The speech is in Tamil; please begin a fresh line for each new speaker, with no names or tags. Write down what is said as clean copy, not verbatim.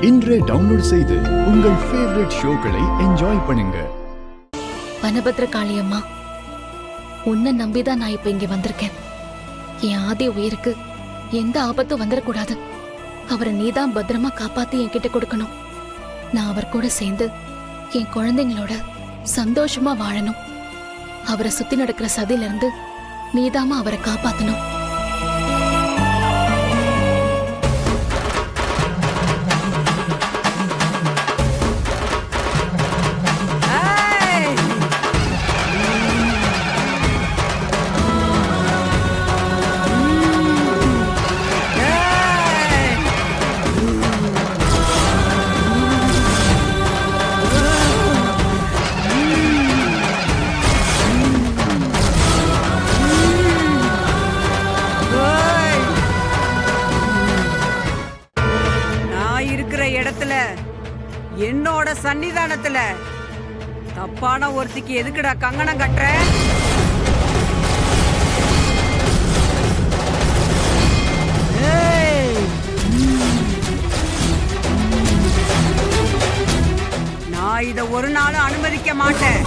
இன்றே டவுன்லோட் செய்து உங்கள் ஃபேவரட் ஷோக்களை என்ஜாய் பண்ணுங்க.
வனபத்ர காளியம்மா, உன்னை நம்பிதான் நான் இப்ப இங்க வந்திருக்கேன். என் ஆதி உயிருக்கு எந்த ஆபத்தும் வந்துடக்கூடாது. அவரை நீதான் பத்திரமா காப்பாத்தி என்கிட்ட கொடுக்கணும். நான் அவர் கூட சேர்ந்து என் குழந்தைங்களோட சந்தோஷமா வாழணும். அவரை சுத்தி நடக்கிற சதியில இருந்து நீதாமா அவரை காப்பாத்தணும்.
இடத்துல என்னோட சன்னிதானத்துல தப்பான ஒருத்திக்கு எதுக்குடா கங்கணம் கட்டுற? நான் இத ஒரு நாளும் அனுமதிக்க மாட்டேன்.